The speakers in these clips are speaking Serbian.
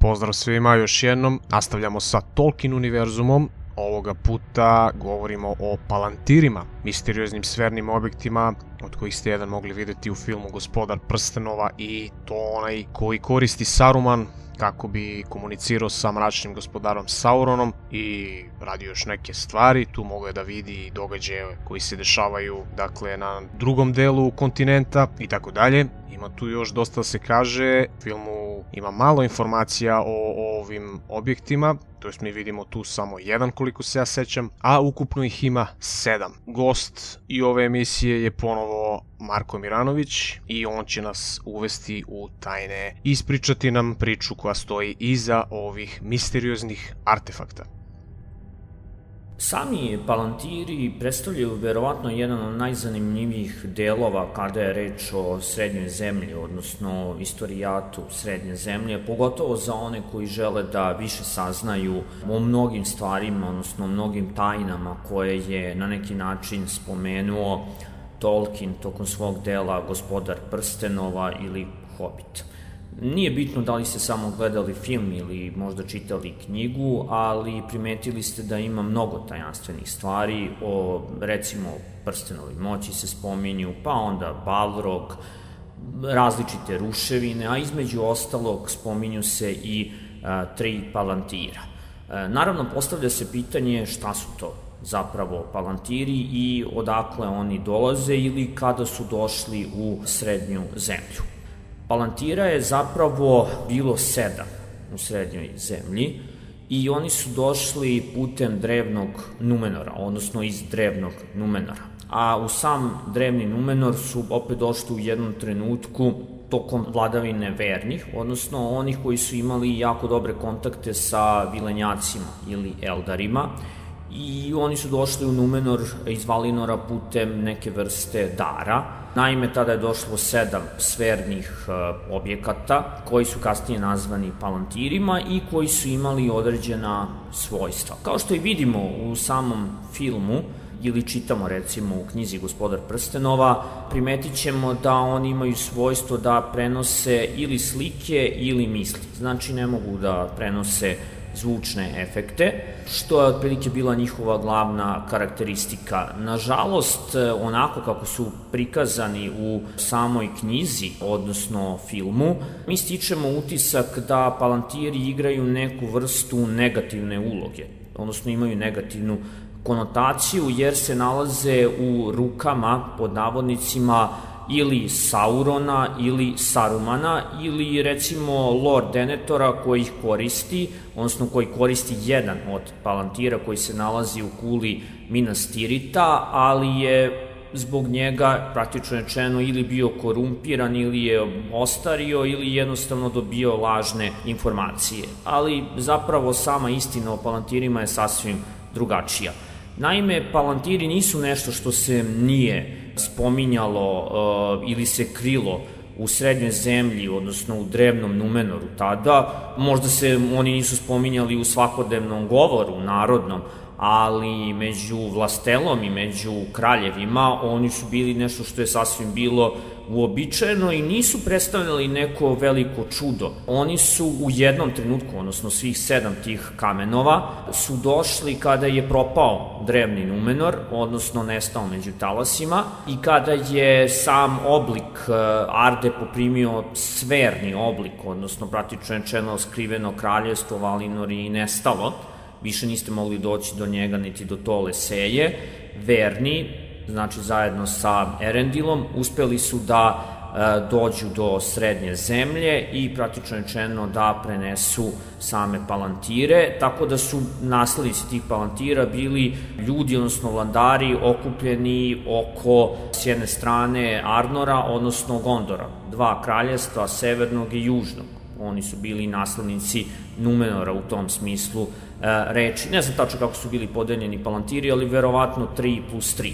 pozdrav svima još jednom. Nastavljamo sa Tolkien univerzumom. Ovoga puta govorimo o palantirima, misterioznim sfernim objektima od kojih ste jedan mogli vidjeti u filmu Gospodar prstenova, i to onaj koji koristi Saruman kako bi komunicirao sa mračnim gospodarom Sauronom i radio još neke stvari. Tu mogu je da vidi događaje koji se dešavaju na drugom delu kontinenta i tako dalje. Ima tu još dosta da se kaže. U filmu ima malo informacija o ovim objektima, to jest mi vidimo tu samo jedan koliko se ja sećam, a ukupno ih ima 7. Gost i ove emisije je ponovo Marko Miranović i on će nas uvesti u tajne i ispričati nam priču koja stoji iza ovih misterioznih artefakta. Sami palantiri predstavljaju verovatno jedan od najzanimljivijih delova kada je reč o Srednjoj zemlji, odnosno istorijatu Srednje zemlje, pogotovo za one koji žele da više saznaju o mnogim stvarima, odnosno mnogim tajnama koje je na neki način spomenuo Tolkien tokom svog dela Gospodar prstenova ili Hobbit. Nije bitno da li ste samo gledali film ili možda čitali knjigu, ali primetili ste da ima mnogo tajanstvenih stvari. O, recimo, prstenovi moći se spominju, pa onda Balrog, različite ruševine, a između ostalog spominju se i 3 palantira. Naravno, postavlja se pitanje šta su to zapravo palantiri i odakle oni dolaze ili kada su došli u Srednju zemlju. Palantira je zapravo bilo 7 u Srednjoj zemlji i oni su došli putem drevnog Numenora, odnosno iz drevnog Numenora. A u sam drevni Numenor su opet došli u jednom trenutku tokom vladavine vernih, odnosno onih koji su imali jako dobre kontakte sa vilenjacima ili eldarima, i oni su došli u Numenor iz Valinora putem neke vrste dara. Naime, tada je došlo 7 sfernih objekata koji su kasnije nazvani palantirima i koji su imali određena svojstva. Kao što i vidimo u samom filmu ili čitamo recimo u knjizi Gospodar prstenova, primetit ćemo da oni imaju svojstvo da prenose ili slike ili misli. Znači ne mogu da prenose zvučne efekte, što je otprilike bila njihova glavna karakteristika. Nažalost, onako kako su prikazani u samoj knjizi, odnosno filmu, mi stičemo utisak da palantiri igraju neku vrstu negativne uloge, odnosno imaju negativnu konotaciju jer se nalaze u rukama, pod navodnicima, ili Saurona ili Sarumana ili recimo Lord Denethora koji ih koristi, odnosno koji koristi jedan od palantira koji se nalazi u kuli Minas Tirita, ali je zbog njega praktično rečeno ili bio korumpiran ili je ostario ili jednostavno dobio lažne informacije. Ali zapravo sama istina o palantirima je sasvim drugačija. Naime, palantiri nisu nešto što se nije spominjalo ili se krilo u Srednjoj zemlji, odnosno u drevnom Numenoru tada. Možda se oni nisu spominjali u svakodnevnom govoru narodnom, ali među vlastelom i među kraljevima oni su bili nešto što je sasvim bilo uobičajeno i nisu predstavljali neko veliko čudo. Oni su u jednom trenutku, odnosno svih 7 tih kamenova, su došli kada je propao drevni Numenor, odnosno nestao među talasima, i kada je sam oblik Arde poprimio sferni oblik, odnosno praktično rečeno skriveno kraljevstvo Valinor i nestalo. Više niste mogli doći do njega niti do Tole Seje. Verni, znači zajedno sa Erendilom, uspeli su da dođu do Srednje zemlje i praktično rečeno da prenesu same palantire, tako da su naslednici tih palantira bili ljudi, odnosno vladari okupljeni oko s jedne strane Arnora, odnosno Gondora, 2 kraljevstva, severnog i južnog. Oni su bili naslednici Numenora u tom smislu reči. Ne znam tačno kako su bili podeljeni palantiri, ali verovatno 3+3.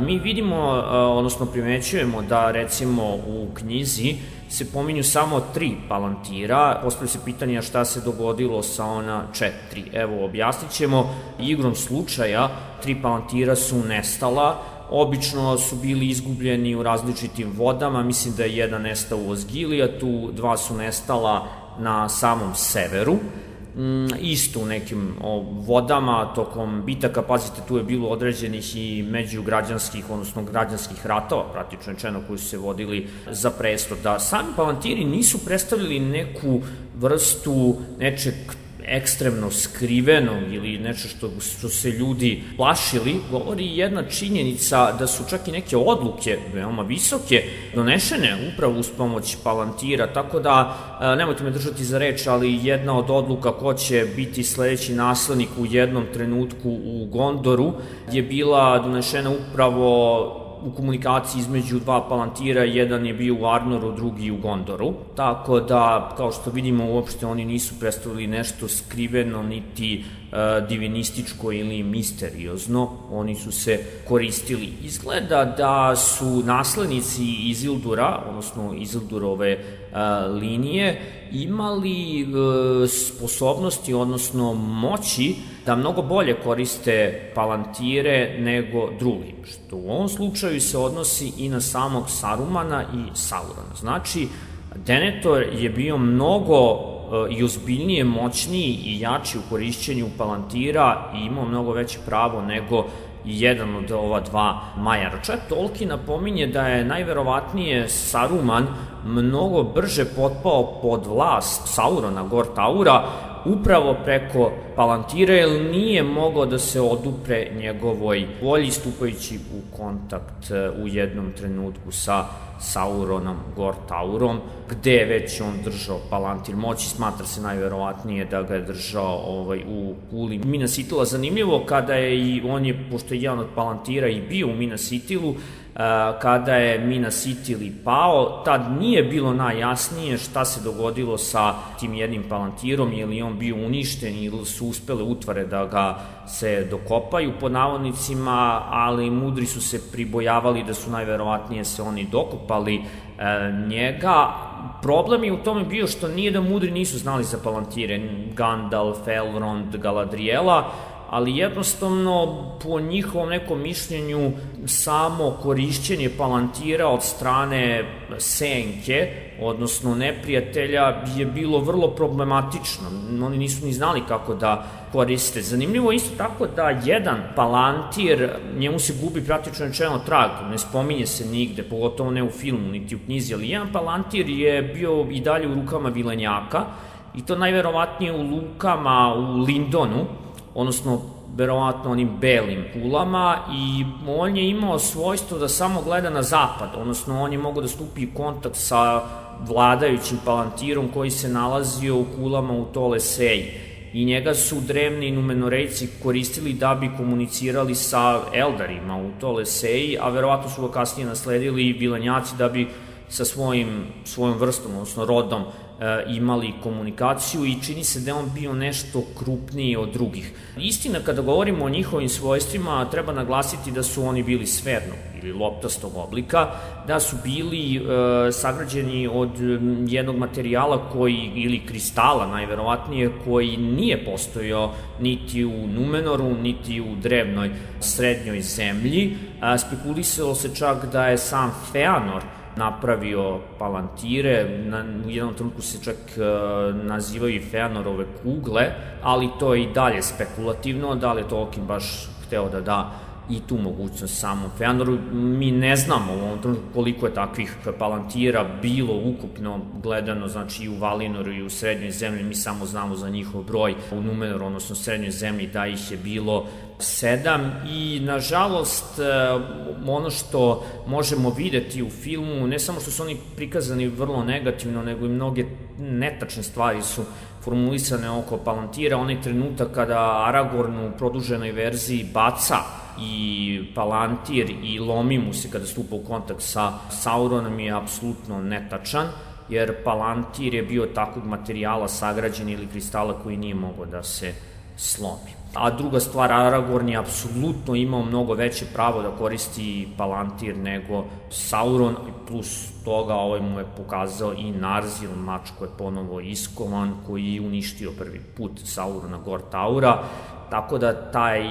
Mi vidimo, odnosno primećujemo da recimo u knjizi se pominju samo 3 palantira. Postavlja se pitanje šta se dogodilo sa ona 4. Evo, objasnit ćemo. Igrom slučaja 3 palantira su nestala. Obično su bili izgubljeni u različitim vodama. Mislim da je jedan nestao u Osgilijatu, 2 su nestala na samom severu, isto u nekim vodama tokom bitaka. Pazite, tu je bilo određenih i međugrađanskih, odnosno građanskih ratova, praktično rečeno, koji su se vodili za presto. Da sami Palantiri nisu predstavljali neku vrstu nečeg ekstremno skrivenog ili nešto što se ljudi plašili, govori jedna činjenica da su čak i neke odluke veoma visoke donešene upravo uz pomoć Palantira, tako da nemojte me držati za reč, ali jedna od odluka ko će biti sledeći naslednik u jednom trenutku u Gondoru je bila donešena upravo u komunikaciji između dva Palantira, jedan je bio u Arnoru, drugi u Gondoru, tako da, kao što vidimo, uopšte oni nisu predstavili nešto skriveno, niti divinističko ili misteriozno, oni su se koristili. Izgleda da su naslednici Izildura, odnosno Izildurove linije, imali sposobnosti, odnosno moći da mnogo bolje koriste Palantire nego drugi, što u ovom slučaju se odnosi i na samog Sarumana i Saurona. Znači, Denethor je bio mnogo i ozbiljnije, moćniji i jači u korišćenju Palantira i imao mnogo veće pravo nego jedan od ova dva majara. Čak Tolkien napominje da je najverovatnije Saruman mnogo brže potpao pod vlast Saurona, Gor-Taura, upravo preko Palantira, jer nije mogao da se odupre njegovoj volji, stupajući u kontakt u jednom trenutku sa Sauronom, Gor-Taurom, gde je već on držao Palantir moći. Smatra se najverovatnije da ga je držao u kuli Minas Ithila. Zanimljivo, kada je i on je, pošto je jedan od Palantira i bio u Minas Ithilu, kada je Minas Ithil pao, tad nije bilo najjasnije šta se dogodilo sa tim jednim Palantirom, je li on bio uništen ili su uspele utvare da ga se dokopaju pod navodnicima, ali mudri su se pribojavali da su najverovatnije se oni dokopali njega. Problem je u tome bio što nije da mudri nisu znali za Palantire, Gandalf, Elrond, Galadriela, ali jednostavno po njihovom nekom mišljenju samo korišćenje Palantira od strane senke, odnosno neprijatelja, je bilo vrlo problematično. Oni nisu ni znali kako da koriste. Zanimljivo je isto tako da jedan Palantir, njemu se gubi praktično rečeno trag, ne spominje se nigde, pogotovo ne u filmu, niti u knjizi, ali jedan Palantir je bio i dalje u rukama vilenjaka, i to najverovatnije u lukama u Lindonu, odnosno verovatno onim belim kulama, i on je imao svojstvo da samo gleda na zapad, odnosno on je mogao da stupi u kontakt sa vladajućim Palantirom koji se nalazio u kulama u Toleseji, i njega su drevni Numenorejci koristili da bi komunicirali sa Eldarima u Toleseji, a verovatno su ga kasnije nasledili i vilenjaci da bi sa svojom vrstom, odnosno rodom, imali komunikaciju, i čini se da je on bio nešto krupniji od drugih. Istina, kada govorimo o njihovim svojstvima, treba naglasiti da su oni bili sfernog ili loptastog oblika, da su bili sagrađeni od jednog materijala ili kristala najverovatnije, koji nije postojao niti u Numenoru, niti u drevnoj srednjoj zemlji. Spekulisalo se čak da je sam Feanor napravio Palantire, u jednom trenutku se čak nazivaju i Feanorove kugle, ali to je i dalje spekulativno, da li je Tolkien baš hteo da da i tu mogućnost samom Feanoru. Mi ne znamo u ovom trenutku koliko je takvih Palantira bilo ukupno gledano, znači i u Valinoru i u Srednjoj zemlji, mi samo znamo za njihov broj u Numenoru, odnosno Srednjoj zemlji, da ih je bilo 7, i nažalost ono što možemo videti u filmu, ne samo što su oni prikazani vrlo negativno, nego i mnoge netačne stvari su formulisane oko Palantira. Onaj trenutak kada Aragorn u produženoj verziji baca i Palantir i lomi mu se kada stupa u kontakt sa Sauronom je apsolutno netačan, jer Palantir je bio takvog materijala sagrađen ili kristala koji nije mogao da se slomi. A druga stvar, Aragorn je apsolutno imao mnogo veće pravo da koristi Palantir nego Sauron, plus toga mu je pokazao i Narzil, mač koji je ponovo iskovan, koji je uništio prvi put Saurona, Gor-Taura, tako da taj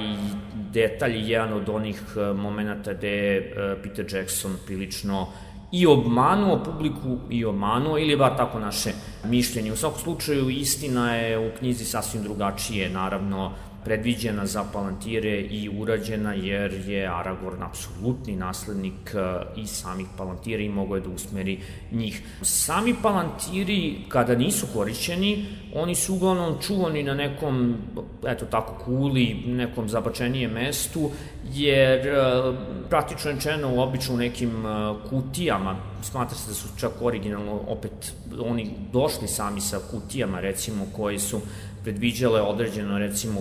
detalj je jedan od onih momenta gde je Peter Jackson prilično i obmanuo publiku i obmanuo, ili bar tako naše mišljenje. U svakom slučaju, istina je u knjizi sasvim drugačije, naravno, predviđena za Palantire i urađena, jer je Aragorn apsolutni naslednik i samih Palantira i mogao je da usmeri njih. Sami Palantiri, kada nisu korišćeni, oni su uglavnom čuvani na nekom, eto tako, kuli, nekom zabačenijem mestu, jer praktično rečeno obično u nekim kutijama, smatra se da su čak originalno opet oni došli sami sa kutijama, recimo, koji su predviđale određeno, recimo,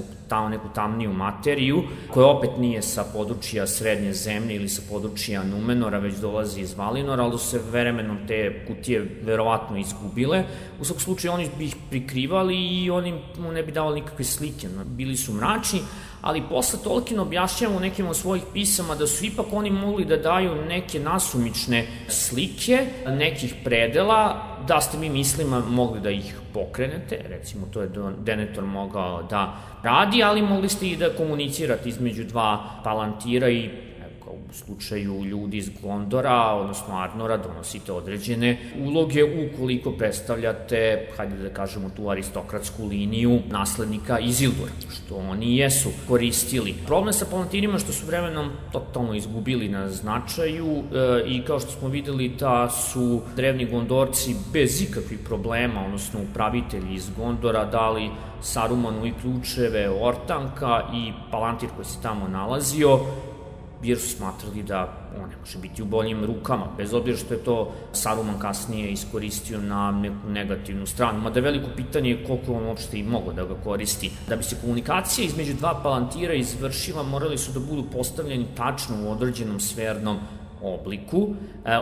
neku tamniju materiju, koja opet nije sa područja Srednje zemlje ili sa područja Numenora, već dolazi iz Valinora, ali se vremenom te kutije verovatno izgubile. U svakom slučaju oni bi ih prikrivali i oni mu ne bi davali nikakve slike, bili su mračni, ali posle Tolkien objašnjava u nekim od svojih pisama da su ipak oni mogli da daju neke nasumične slike nekih predela, da ste mi mislima mogli da ih pokrenete, recimo to je Denethor mogao da radi, ali mogli ste i da komunicirate između dva Palantira i kao u slučaju ljudi iz Gondora, odnosno Arnora, donosite određene uloge ukoliko predstavljate, hajde da kažemo, tu aristokratsku liniju naslednika Isildura, što oni jesu koristili. Problem sa Palantirima što su vremenom totalno izgubili na značaju i kao što smo videli da su drevni Gondorci bez ikakvih problema, odnosno upravitelji iz Gondora, dali Sarumanu i ključeve Ortanka i Palantir koji se tamo nalazio, jer su smatrali da on ne može biti u boljim rukama, bez obzira što je to Saruman kasnije iskoristio na neku negativnu stranu. Mada veliko pitanje je koliko on uopšte i mogao da ga koristi. Da bi se komunikacija između dva Palantira izvršila, morali su da budu postavljeni tačno u određenom sfernom obliku,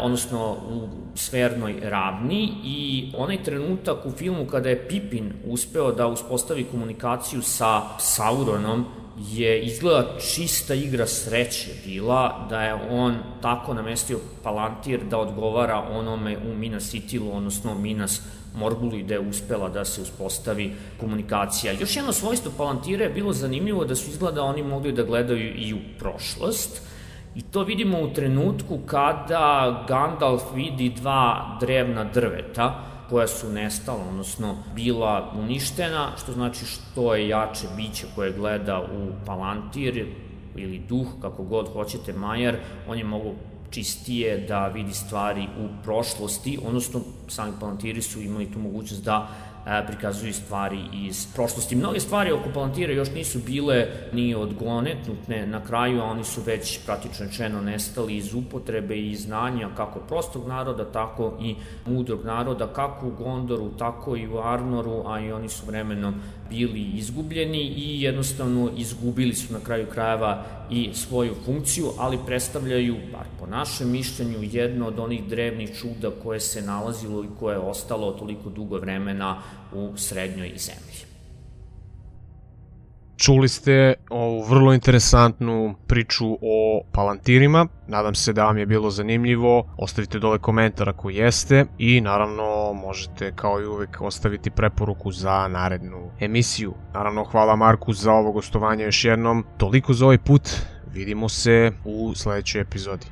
odnosno u sfernoj ravni, i onaj trenutak u filmu kada je Pipin uspeo da uspostavi komunikaciju sa Sauronom je izgleda čista igra sreće bila, da je on tako namestio Palantir da odgovara onome u Minas Ithilu, odnosno Minas Morgulu, i da je uspela da se uspostavi komunikacija. Još jedno svojstvo Palantira je bilo zanimljivo, da su izgleda oni mogli da gledaju i u prošlost, i to vidimo u trenutku kada Gandalf vidi dva drevna drveta koja su nestala, odnosno bila uništena, što znači što je jače biće koje gleda u Palantir ili duh, kako god hoćete, Majar, on je mogu čistije da vidi stvari u prošlosti, odnosno sami Palantiri su imali tu mogućnost da prikazuju stvari iz prošlosti. Mnoge stvari oko Palantira još nisu bile ni odgonetnute na kraju, a oni su već praktično rečeno nestali iz upotrebe i znanja kako prostog naroda, tako i mudrog naroda, kako u Gondoru, tako i u Arnoru, a i oni su vremenom bili izgubljeni i jednostavno izgubili su na kraju krajeva i svoju funkciju, ali predstavljaju, bar po našem mišljenju, jedno od onih drevnih čuda koje se nalazilo i koje je ostalo toliko dugo vremena u Srednjoj zemlji. Čuli ste ovu vrlo interesantnu priču o Palantirima, nadam se da vam je bilo zanimljivo, ostavite dole komentar ako jeste i naravno možete kao i uvek ostaviti preporuku za narednu emisiju. Naravno hvala Marku za ovo gostovanje još jednom, toliko za ovaj put, vidimo se u sledećoj epizodi.